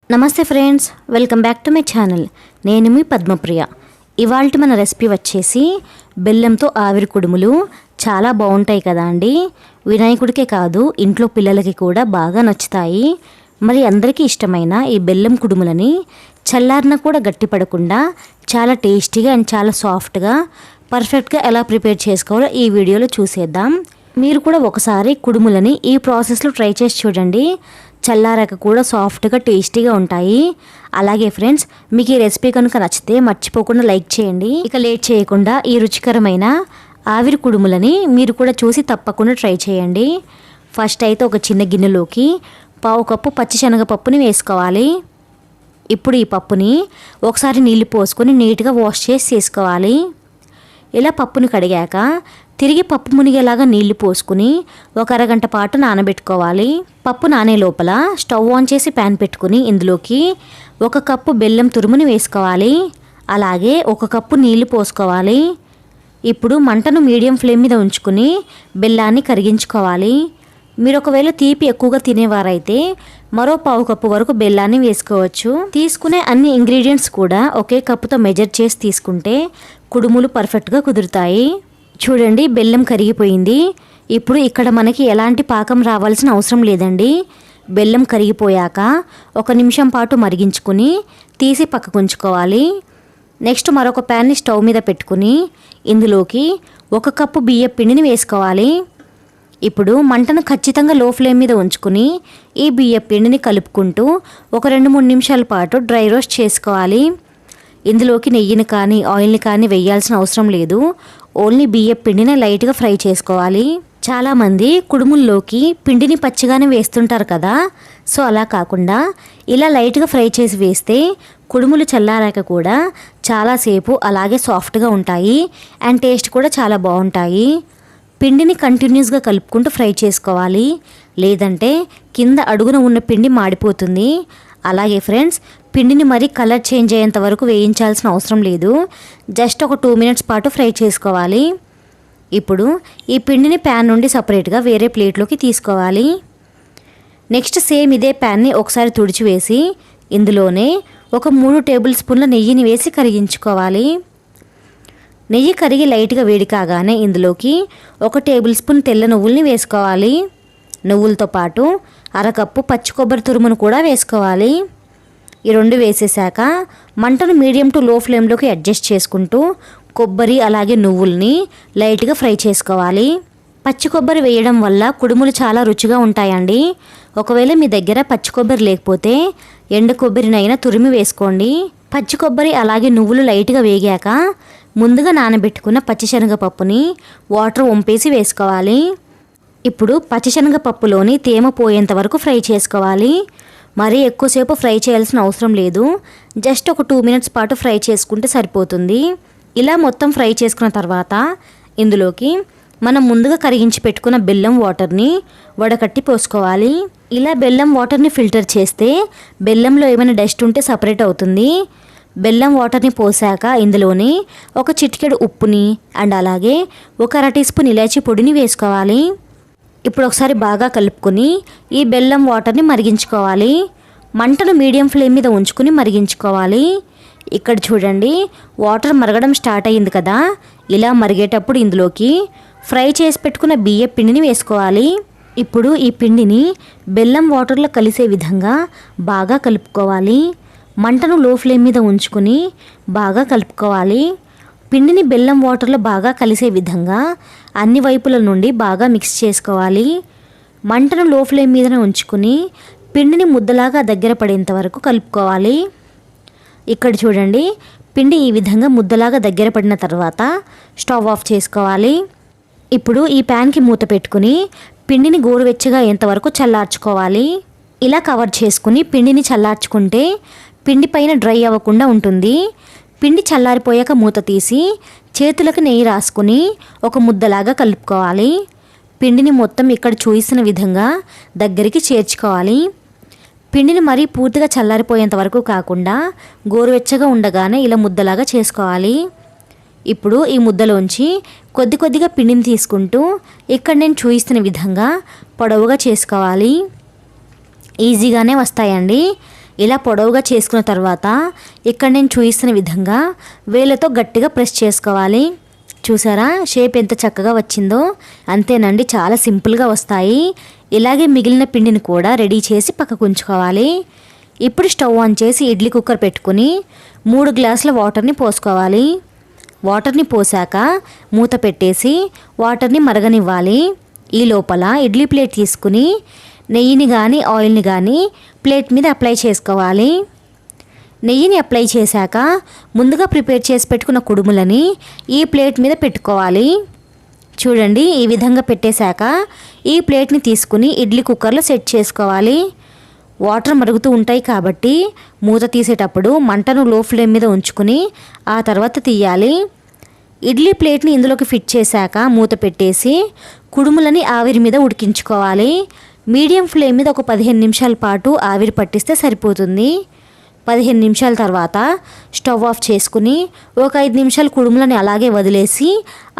నమస్తే friends, welcome back to my channel. నేను మీ పద్మప్రియ. ఇవాల్టి మన రెసిపీ వచ్చేసి బెల్లంతో ఆవిరి కుడుములు. చాలా బాగుంటాయి కదా అండి. వినాయకుడికే కాదు ఇంట్లో పిల్లలకి కూడా బాగా నచ్చుతాయి. మరి అందరికీ ఇష్టమైన ఈ బెల్లం కుడుములని చల్లారిన కూడా గట్టిపడకుండా చాలా టేస్టీగా అండ్ చాలా సాఫ్ట్గా పర్ఫెక్ట్గా ఎలా ప్రిపేర్ చేసుకోవాలో ఈ వీడియోలో చూసేద్దాం. మీరు కూడా ఒకసారి కుడుములని ఈ ప్రాసెస్లో ట్రై చేసి చూడండి. చల్లారాక కూడా సాఫ్ట్గా టేస్టీగా ఉంటాయి. అలాగే ఫ్రెండ్స్, మీకు ఈ రెసిపీ కనుక నచ్చితే మర్చిపోకుండా లైక్ చేయండి. ఇక లేట్ చేయకుండా ఈ రుచికరమైన ఆవిరి కుడుములని మీరు కూడా చూసి తప్పకుండా ట్రై చేయండి. ఫస్ట్ అయితే ఒక చిన్న గిన్నెలోకి 1/2 కప్పు పచ్చిశనగపప్పుని వేసుకోవాలి. ఇప్పుడు ఈ పప్పుని ఒకసారి నీళ్లు పోసుకొని నీట్గా వాష్ చేసి తీసుకోవాలి. ఇలా పప్పుని కడిగాక తిరిగి పప్పు మునిగేలాగా నీళ్లు పోసుకుని ఒక అరగంట పాటు నానబెట్టుకోవాలి. పప్పు నానే లోపల స్టవ్ ఆన్ చేసి ప్యాన్ పెట్టుకుని ఇందులోకి 1 కప్పు బెల్లం తురుముని వేసుకోవాలి. అలాగే 1 కప్పు నీళ్లు పోసుకోవాలి. ఇప్పుడు మంటను మీడియం ఫ్లేమ్ మీద ఉంచుకుని బెల్లాన్ని కరిగించుకోవాలి. మీరు ఒకవేళ తీపి ఎక్కువగా తినేవారైతే మరో 1/2 కప్పు వరకు బెల్లాన్ని వేసుకోవచ్చు. తీసుకునే అన్ని ఇంగ్రీడియంట్స్ కూడా ఒకే కప్పుతో మెజర్ చేసి తీసుకుంటే కుడుములు పర్ఫెక్ట్గా కుదురుతాయి. చూడండి, బెల్లం కరిగిపోయింది. ఇప్పుడు ఇక్కడ మనకి ఎలాంటి పాకం రావాల్సిన అవసరం లేదండి. బెల్లం కరిగిపోయాక 1 నిమిషం పాటు మరిగించుకుని తీసి పక్కకు ఉంచుకోవాలి. నెక్స్ట్ మరొక ప్యాన్ని స్టవ్ మీద పెట్టుకుని ఇందులోకి 1 కప్పు బియ్యం పిండిని వేసుకోవాలి. ఇప్పుడు మంటను ఖచ్చితంగా లో ఫ్లేమ్ మీద ఉంచుకుని ఈ బియ్యం పిండిని కలుపుకుంటూ ఒక 2-3 నిమిషాల పాటు డ్రై రోస్ట్ చేసుకోవాలి. ఇందులోకి నెయ్యిని కానీ ఆయిల్ని కానీ వేయాల్సిన అవసరం లేదు. ఓన్లీ బియ్యం పిండిని లైట్గా ఫ్రై చేసుకోవాలి. చాలామంది కుడుముల్లోకి పిండిని పచ్చిగానే వేస్తుంటారు కదా. సో అలా కాకుండా ఇలా లైట్గా ఫ్రై చేసి వేస్తే కుడుములు చల్లారాక కూడా చాలాసేపు అలాగే సాఫ్ట్గా ఉంటాయి అండ్ టేస్ట్ కూడా చాలా బాగుంటాయి. పిండిని కంటిన్యూస్గా కలుపుకుంటూ ఫ్రై చేసుకోవాలి, లేదంటే కింద అడుగున ఉన్న పిండి మాడిపోతుంది. అలాగే ఫ్రెండ్స్, పిండిని మరీ కలర్ చేంజ్ అయ్యేంత వరకు వేయించాల్సిన అవసరం లేదు. జస్ట్ ఒక 2 మినిట్స్ పాటు ఫ్రై చేసుకోవాలి. ఇప్పుడు ఈ పిండిని ప్యాన్ నుండి సపరేట్గా వేరే ప్లేట్లోకి తీసుకోవాలి. నెక్స్ట్ సేమ్ ఇదే ప్యాన్ని ఒకసారి తుడిచివేసి ఇందులోనే ఒక 3 టేబుల్ స్పూన్ల నెయ్యిని వేసి కరిగించుకోవాలి. నెయ్యి కరిగి లైట్గా వేడి కాగానే ఇందులోకి 1 టేబుల్ స్పూన్ తెల్ల నువ్వుల్ని వేసుకోవాలి. నువ్వులతో పాటు 1/2 కప్పు పచ్చి కొబ్బరి తురుమును కూడా వేసుకోవాలి. ఈ 2 వేసేసాక మంటను మీడియం టు లో ఫ్లేమ్లోకి అడ్జస్ట్ చేసుకుంటూ కొబ్బరి అలాగే నువ్వుల్ని లైట్గా ఫ్రై చేసుకోవాలి. పచ్చి కొబ్బరి వేయడం వల్ల కుడుములు చాలా రుచిగా ఉంటాయండి. ఒకవేళ మీ దగ్గర పచ్చి కొబ్బరి లేకపోతే ఎండు కొబ్బరినైనా తురిమి వేసుకోండి. పచ్చి కొబ్బరి అలాగే నువ్వులు లైట్గా వేగాక ముందుగా నానబెట్టుకున్న పచ్చిశనగపప్పుని వాటర్ వంపేసి వేసుకోవాలి. ఇప్పుడు పచ్చిశనగపప్పులోని తేమ పోయేంత వరకు ఫ్రై చేసుకోవాలి. మరీ ఎక్కువసేపు ఫ్రై చేయాల్సిన అవసరం లేదు. జస్ట్ ఒక 2 మినిట్స్ పాటు ఫ్రై చేసుకుంటే సరిపోతుంది. ఇలా మొత్తం ఫ్రై చేసుకున్న తర్వాత ఇందులోకి మనం ముందుగా కరిగించి పెట్టుకున్న బెల్లం వాటర్ని వడకట్టి పోసుకోవాలి. ఇలా బెల్లం వాటర్ని ఫిల్టర్ చేస్తే బెల్లంలో ఏమైనా డస్ట్ ఉంటే సపరేట్ అవుతుంది. బెల్లం వాటర్ని పోసాక ఇందులోని ఒక చిటికెడు ఉప్పుని అండ్ అలాగే ఒక 1/2 టీ స్పూన్ ఇలాచీ పొడిని వేసుకోవాలి. ఇప్పుడు ఒకసారి బాగా కలుపుకొని ఈ బెల్లం వాటర్ని మరిగించుకోవాలి. మంటను మీడియం ఫ్లేమ్ మీద ఉంచుకుని మరిగించుకోవాలి. ఇక్కడ చూడండి, వాటర్ మరగడం స్టార్ట్ అయ్యింది కదా. ఇలా మరిగేటప్పుడు ఇందులోకి ఫ్రై చేసి పెట్టుకున్న బియ్యం పిండిని వేసుకోవాలి. ఇప్పుడు ఈ పిండిని బెల్లం వాటర్లో కలిసే విధంగా బాగా కలుపుకోవాలి. మంటను లో ఫ్లేమ్ మీద ఉంచుకుని బాగా కలుపుకోవాలి. పిండిని బెల్లం వాటర్లో బాగా కలిసే విధంగా అన్ని వైపుల నుండి బాగా మిక్స్ చేసుకోవాలి. మంటను లో ఫ్లేమ్ మీదనే ఉంచుకుని పిండిని ముద్దలాగా దగ్గర పడేంత వరకు కలుపుకోవాలి. ఇక్కడ చూడండి, పిండి ఈ విధంగా ముద్దలాగా దగ్గర పడిన తర్వాత స్టవ్ ఆఫ్ చేసుకోవాలి. ఇప్పుడు ఈ ప్యాన్కి మూత పెట్టుకుని పిండిని గోరువెచ్చగా అయ్యేంతవరకు చల్లార్చుకోవాలి. ఇలా కవర్ చేసుకుని పిండిని చల్లార్చుకుంటే పిండి పైన డ్రై అవ్వకుండా ఉంటుంది. పిండి చల్లారిపోయాక మూత తీసి చేతులకు నెయ్యి రాసుకుని ఒక ముద్దలాగా కలుపుకోవాలి. పిండిని మొత్తం ఇక్కడ చూసిన విధంగా దగ్గరికి చేర్చుకోవాలి. పిండిని మరీ పూర్తిగా చల్లారిపోయేంత వరకు కాకుండా గోరువెచ్చగా ఉండగానే ఇలా ముద్దలాగా చేసుకోవాలి. ఇప్పుడు ఈ ముద్దలోంచి కొద్ది కొద్దిగా పిండిని తీసుకుంటూ ఇక్కడ నేను చూపిస్తున్న విధంగా పొడవుగా చేసుకోవాలి. ఈజీగానే వస్తాయండి. ఇలా పొడవుగా చేసుకున్న తర్వాత ఇక్కడ నేను చూపిస్తున్న విధంగా వేళ్ళతో గట్టిగా ప్రెస్ చేసుకోవాలి. చూసారా షేప్ ఎంత చక్కగా వచ్చిందో. అంతేనండి, చాలా సింపుల్గా వస్తాయి. ఇలాగే మిగిలిన పిండిని కూడా రెడీ చేసి పక్కకు ఉంచుకోవాలి. ఇప్పుడు స్టవ్ ఆన్ చేసి ఇడ్లీ కుక్కర్ పెట్టుకుని 3 గ్లాసుల వాటర్ని పోసుకోవాలి. వాటర్ని పోసాక మూత పెట్టేసి వాటర్ని మరగనివ్వాలి. ఈ లోపల ఇడ్లీ ప్లేట్ తీసుకుని నెయ్యిని కానీ ఆయిల్ని కానీ ప్లేట్ మీద అప్లై చేసుకోవాలి. నెయ్యిని అప్లై చేశాక ముందుగా ప్రిపేర్ చేసి పెట్టుకున్న కుడుములని ఈ ప్లేట్ మీద పెట్టుకోవాలి. చూడండి, ఈ విధంగా పెట్టేశాక ఈ ప్లేట్ని తీసుకుని ఇడ్లీ కుక్కర్లో సెట్ చేసుకోవాలి. వాటర్ మరుగుతూ ఉంటాయి కాబట్టి మూత తీసేటప్పుడు మంటను లో ఫ్లేమ్ మీద ఉంచుకుని ఆ తర్వాత తీయాలి. ఇడ్లీ ప్లేట్ని ఇందులోకి ఫిట్ చేశాక మూత పెట్టేసి కుడుములని ఆవిరి మీద ఉడికించుకోవాలి. మీడియం ఫ్లేమ్ మీద ఒక 15 నిమిషాల పాటు ఆవిరి పట్టిస్తే సరిపోతుంది. 15 నిమిషాల తర్వాత స్టవ్ ఆఫ్ చేసుకుని ఒక 5 నిమిషాలు కుడుములని అలాగే వదిలేసి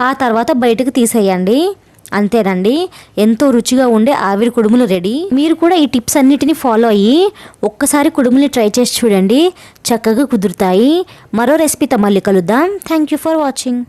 ఆ తర్వాత బయటకు తీసేయండి. అంతేనండి, ఎంతో రుచిగా ఉండే ఆవిరి కుడుములు రెడీ. మీరు కూడా ఈ టిప్స్ అన్నిటిని ఫాలో అయ్యి ఒక్కసారి కుడుములు ట్రై చేసి చూడండి, చక్కగా కుదురుతాయి. మరో రెసిపీతో మళ్ళీ కలుద్దాం. Thank you for watching.